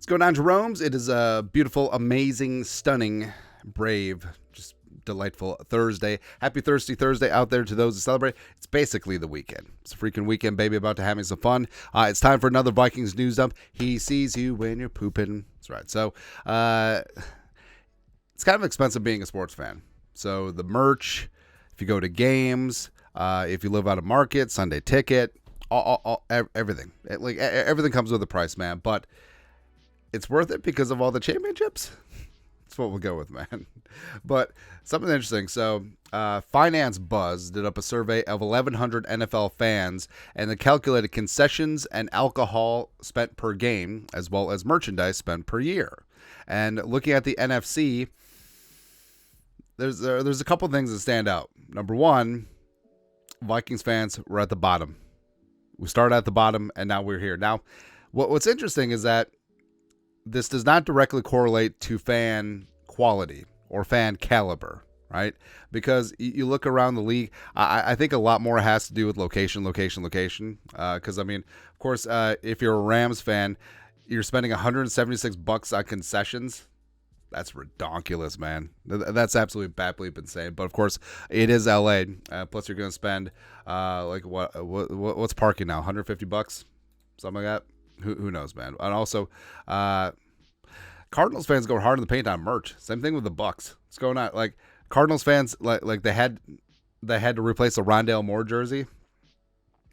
going on, Jerome's? It is a beautiful, amazing, stunning, brave, just delightful Thursday. Happy Thirsty Thursday out there to those who celebrate. It's basically the weekend. It's a freaking weekend, baby, about to have me some fun. It's time for another Vikings news dump. He sees you when you're pooping. That's right. So, it's kind of expensive being a sports fan. So the merch, if you go to games, if you live out of market, Sunday ticket, everything. Everything comes with a price, man. But it's worth it because of all the championships. That's what we'll go with, man. But something interesting. So, Finance Buzz did up a survey of 1,100 NFL fans and the calculated concessions and alcohol spent per game, as well as merchandise spent per year. And looking at the NFC, there's a couple things that stand out. Number one, Vikings fans were at the bottom. We started at the bottom, and now we're here. Now, what's interesting is that this does not directly correlate to fan quality or fan caliber, right? Because you look around the league, I think a lot more has to do with location. Because, I mean, of course, if you're a Rams fan, you're spending $176 on concessions. That's redonkulous, man. That's absolutely bat bleep insane. But of course, it is LA. Plus, you're going to spend what's parking now? $150, something like that. Who knows, man? And also, Cardinals fans go hard in the paint on merch. Same thing with the Bucks. What's going on? Like Cardinals fans, like they had to replace the Rondale Moore jersey.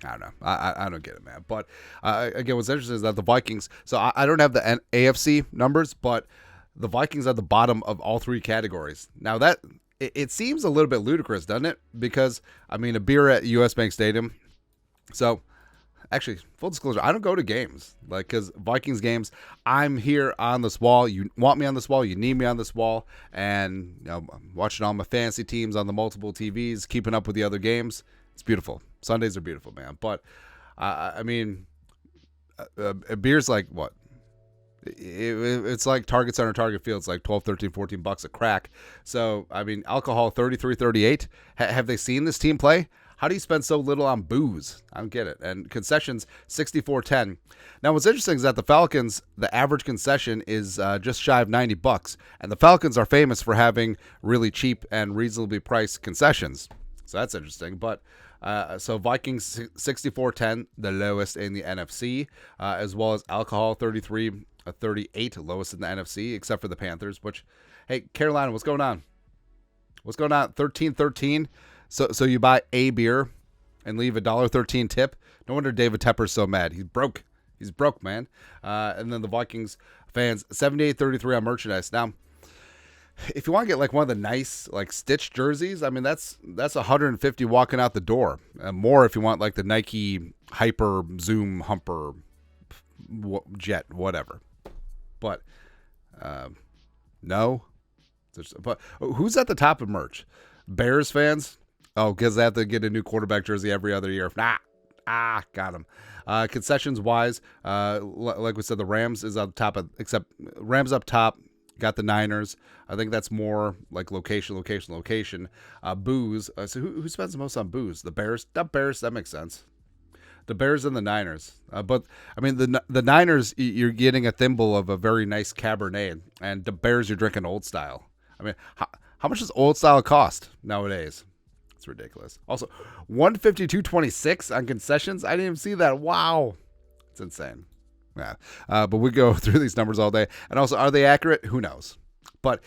I don't know. I don't get it, man. But again, what's interesting is that the Vikings. So I don't have the AFC numbers, but the Vikings are at the bottom of all three categories. Now that it seems a little bit ludicrous, doesn't it? Because I mean, a beer at US Bank Stadium. So actually, full disclosure, I don't go to games. Because Vikings games, I'm here on this wall. You want me on this wall. You need me on this wall. And I'm watching all my fantasy teams on the multiple TVs, keeping up with the other games. It's beautiful. Sundays are beautiful, man. But, I mean, a beer's like, what? It's like Target Center, Target Field. It's like $12, $13, $14 a crack. So, I mean, alcohol, 33, 38. Have they seen this team play? How do you spend so little on booze? I don't get it. And concessions, 64.10. Now, what's interesting is that the Falcons, the average concession is just shy of $90. And the Falcons are famous for having really cheap and reasonably priced concessions. So that's interesting. But so Vikings, 64.10, the lowest in the NFC, as well as alcohol, 33, 38, lowest in the NFC, except for the Panthers. Which, hey, Carolina, what's going on? What's going on? 13-13. So you buy a beer and leave $1.13 tip. No wonder David Tepper's so mad. He's broke. He's broke, man. And then the Vikings fans, 78-33 on merchandise. Now, if you want to get like one of the nice like stitched jerseys, I mean that's $150 walking out the door. More if you want like the Nike Hyper Zoom Humper Jet, whatever. But no. But who's at the top of merch? Bears fans. Oh, because they have to get a new quarterback jersey every other year. Got him. Concessions wise, like we said, the Rams is up top, except Rams up top. Got the Niners. I think that's more like location. Booze. So who spends the most on booze? The Bears. The Bears. That makes sense. The Bears and the Niners. But I mean, the Niners, you're getting a thimble of a very nice Cabernet, and the Bears, you're drinking old style. I mean, how much does old style cost nowadays? It's ridiculous. Also, $152.26 on concessions. I didn't even see that. Wow, it's insane. Yeah, but we go through these numbers all day. And also, are they accurate? Who knows? But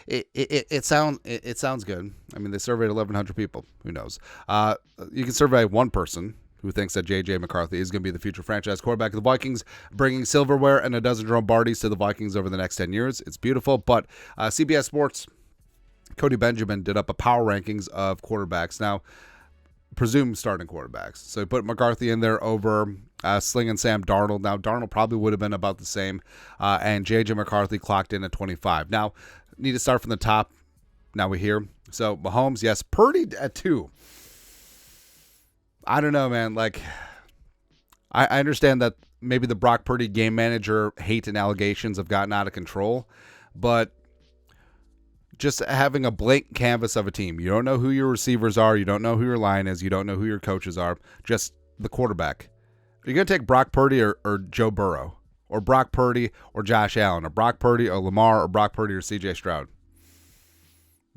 it sounds good. I mean, they surveyed 1,100 people. Who knows? You can survey one person who thinks that J.J. McCarthy is going to be the future franchise quarterback of the Vikings, bringing silverware and a dozen Jerome Bardys to the Vikings over the next 10 years. It's beautiful. But CBS Sports, Cody Benjamin did up a power rankings of quarterbacks. Now, presumed starting quarterbacks. So he put McCarthy in there over Sling and Sam Darnold. Now, Darnold probably would have been about the same. And J.J. McCarthy clocked in at 25. Now, need to start from the top. Now we're here. So Mahomes, yes. Purdy at 2. I don't know, man. Like, I understand that maybe the Brock Purdy game manager hate and allegations have gotten out of control, but just having a blank canvas of a team. You don't know who your receivers are. You don't know who your line is. You don't know who your coaches are. Just the quarterback. Are you going to take Brock Purdy or Joe Burrow or Brock Purdy or Josh Allen, or Brock Purdy or Lamar, or Brock Purdy or CJ Stroud?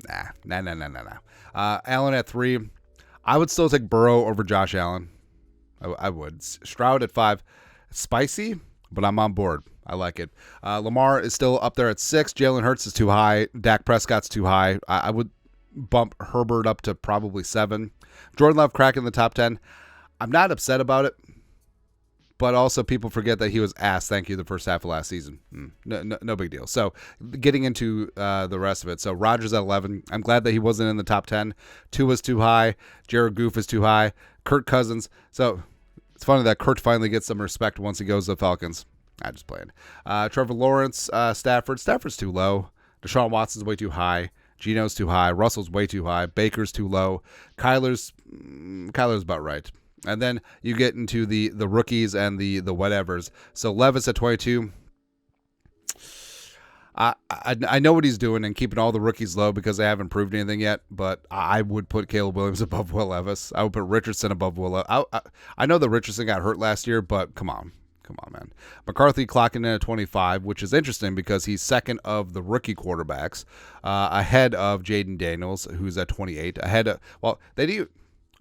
Nah. Allen at 3. I would still take Burrow over Josh Allen. I would. Stroud at 5. Spicy, but I'm on board. I like it. Lamar is still up there at 6. Jalen Hurts is too high. Dak Prescott's too high. I would bump Herbert up to probably 7. Jordan Love cracking the top 10. I'm not upset about it, but also people forget that he was ass, thank you, the first half of last season. No big deal. So getting into the rest of it. So Rodgers at 11. I'm glad that he wasn't in the top 10. 2 was too high. Jared Goff is too high. Kirk Cousins. So it's funny that Kurt finally gets some respect once he goes to the Falcons. I just played. Trevor Lawrence, Stafford. Stafford's too low. Deshaun Watson's way too high. Geno's too high. Russell's way too high. Baker's too low. Kyler's about right. And then you get into the rookies and the whatevers. So Levis at 22. I know what he's doing and keeping all the rookies low because they haven't proved anything yet, but I would put Caleb Williams above Will Levis. I would put Richardson above Will Levis. I know that Richardson got hurt last year, but come on, man. McCarthy clocking in at 25, which is interesting because he's second of the rookie quarterbacks, ahead of Jaden Daniels, who's at 28.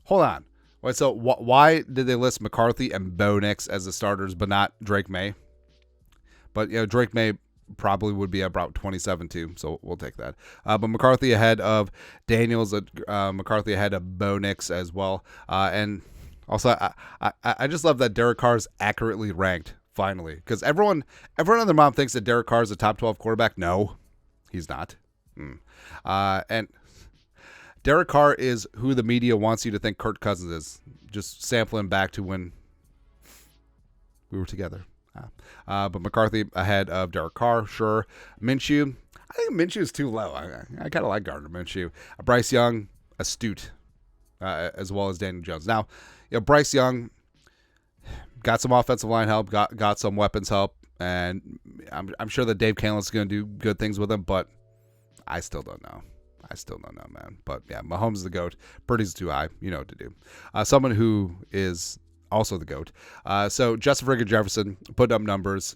Hold on. Wait, so why did they list McCarthy and Penix as the starters, but not Drake May? But Drake May probably would be about 27 too, so we'll take that. But McCarthy ahead of Daniels, McCarthy ahead of Penix as well, and also I just love that Derek Carr is accurately ranked finally, because everyone and their mom thinks that Derek Carr is a top 12 quarterback. No, he's not. And Derek Carr is who the media wants you to think Kirk Cousins is. Just sampling back to when we were together. But McCarthy ahead of Derek Carr, sure. Minshew, I think Minshew is too low. I kind of like Gardner Minshew. Bryce Young, astute, as well as Daniel Jones. Now, Bryce Young got some offensive line help, got some weapons help, and I'm sure that Dave Candler's going to do good things with him, but I still don't know. Man. But yeah, Mahomes is the GOAT. Purdy's too high. You know what to do. Someone who is also the GOAT. So Justin Friggin Jefferson put up numbers.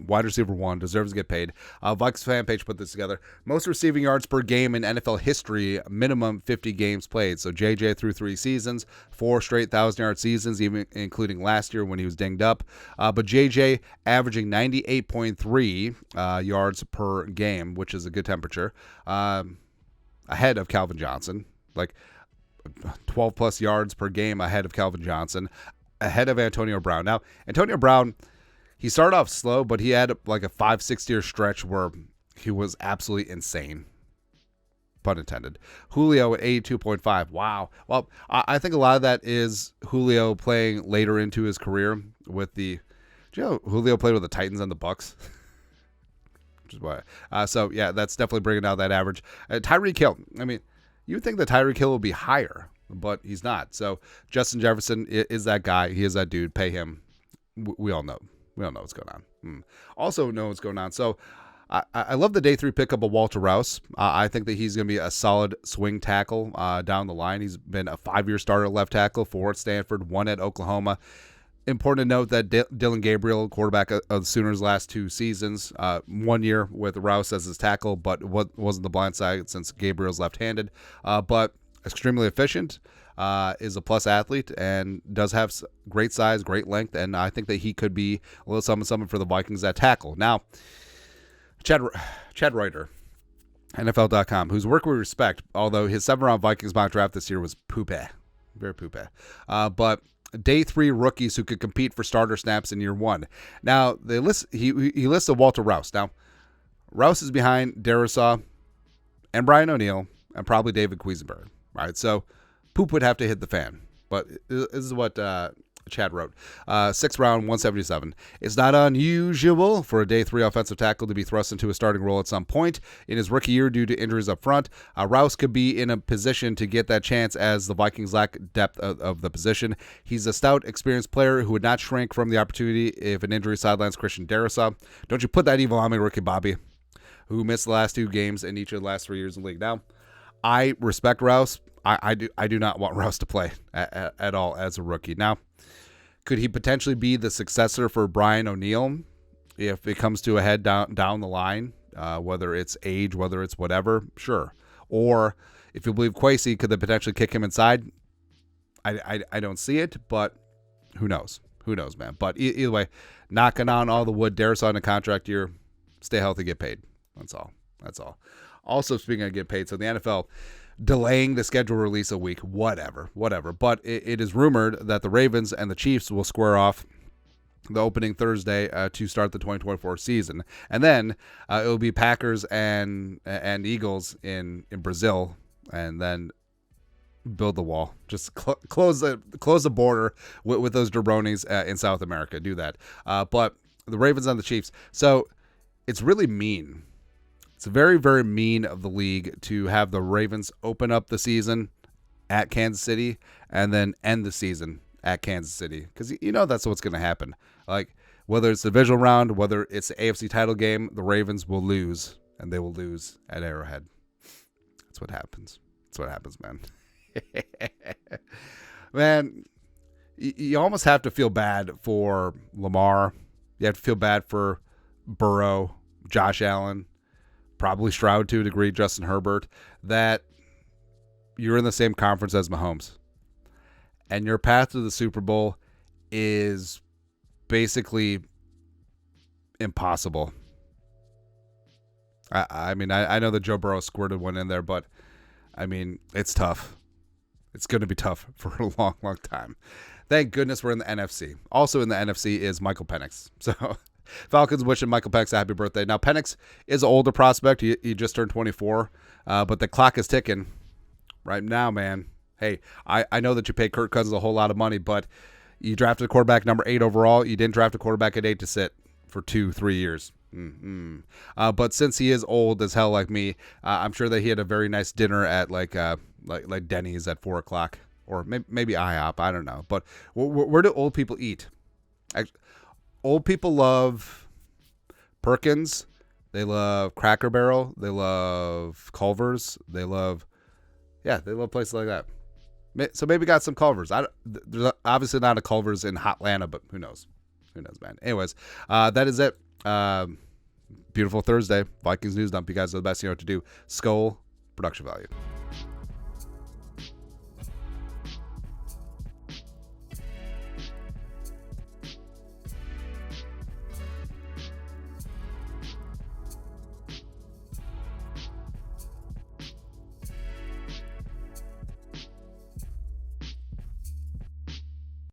Wide receiver 1, deserves to get paid. Vikes fan page put this together. Most receiving yards per game in NFL history, minimum 50 games played. So JJ through 3 seasons, 4 straight 1,000-yard seasons, even including last year when he was dinged up. But JJ averaging 98.3 yards per game, which is a good temperature, ahead of Calvin Johnson, like 12 plus yards per game ahead of Calvin Johnson, ahead of Antonio Brown. Now, Antonio Brown, he started off slow, but he had like a 5-6 year stretch where he was absolutely insane. Pun intended. Julio at 82.5. Wow. Well, I think a lot of that is Julio playing later into his career with the, Julio played with the Titans and the Bucks. So yeah, that's definitely bringing down that average. Tyreek Hill. I mean, you would think that Tyreek Hill will be higher, but he's not. So Justin Jefferson is that guy. He is that dude. Pay him. We all know. We all know what's going on. Also know what's going on. So I love the day 3 pickup of Walter Rouse. I think that he's going to be a solid swing tackle down the line. He's been a 5-year starter at left tackle, 4 at Stanford, 1 at Oklahoma. Important to note that Dylan Gabriel, quarterback of the Sooners' last 2 seasons, 1 year with Rouse as his tackle, but wasn't the blind side since Gabriel's left-handed. But extremely efficient, is a plus athlete, and does have great size, great length, and I think that he could be a little something for the Vikings at tackle. Now, Chad Reuter, NFL.com, whose work we respect, although his 7th-round Vikings mock draft this year was poopy, very poopy. But day 3 rookies who could compete for starter snaps in year 1. Now, he lists Walter Rouse. Now, Rouse is behind Darisaw and Brian O'Neill and probably David Quisenberry, right? So poop would have to hit the fan. But this is what Chad wrote. 6th round, 177. It's not unusual for a day 3 offensive tackle to be thrust into a starting role at some point in his rookie year due to injuries up front. Rouse could be in a position to get that chance as the Vikings lack depth of the position. He's a stout, experienced player who would not shrink from the opportunity if an injury sidelines Christian Darisaw. Don't you put that evil on me, rookie Bobby, who missed the last 2 games in each of the last 3 years in the league. Now, I respect Rouse. I do not want Rouse to play at all as a rookie. Now, could he potentially be the successor for Brian O'Neill If it comes to a head down the line, whether it's age, whether it's whatever, sure. Or if you believe Kwesi, could they potentially kick him inside? I don't see it, but who knows? Who knows, man? But either way, knocking on all the wood, dare sign a contract year, stay healthy, get paid. That's all. That's all. Also, speaking of get paid, so the NFL delaying the schedule release a week, whatever. But it is rumored that the Ravens and the Chiefs will square off the opening Thursday to start the 2024 season. And then it will be Packers and Eagles in Brazil, and then build the wall. Just close the border with those jabronis in South America. Do that. But the Ravens and the Chiefs. So it's really mean. It's very, very mean of the league to have the Ravens open up the season at Kansas City and then end the season at Kansas City, because you know that's what's going to happen. Like, whether it's the divisional round, whether it's the AFC title game, the Ravens will lose, and they will lose at Arrowhead. That's what happens. That's what happens, man. Man, you almost have to feel bad for Lamar. You have to feel bad for Burrow, Josh Allen, probably Stroud to a degree, Justin Herbert, that you're in the same conference as Mahomes. And your path to the Super Bowl is basically impossible. I mean, I know that Joe Burrow squirted one in there, but I mean, it's tough. It's going to be tough for a long, long time. Thank goodness we're in the NFC. Also in the NFC is Michael Penix. So Falcons wishing Michael Penix a happy birthday. Now, Penix is an older prospect. He just turned 24, but the clock is ticking right now, man. Hey, I know that you paid Kirk Cousins a whole lot of money, but you drafted a quarterback number 8 overall. You didn't draft a quarterback at 8 to sit for 2-3 years. But since he is old as hell like me, I'm sure that he had a very nice dinner at like Denny's at 4 o'clock, or maybe IHOP. I don't know. But where do old people eat? Old people love Perkins. They love Cracker Barrel. They love Culver's. They love places like that. So maybe got some Culver's. There's obviously not a Culver's in Hotlanta, but who knows? Who knows, man? Anyways, that is it. Beautiful Thursday. Vikings News Dump. You guys are the best. You know what to do. Skol, production value.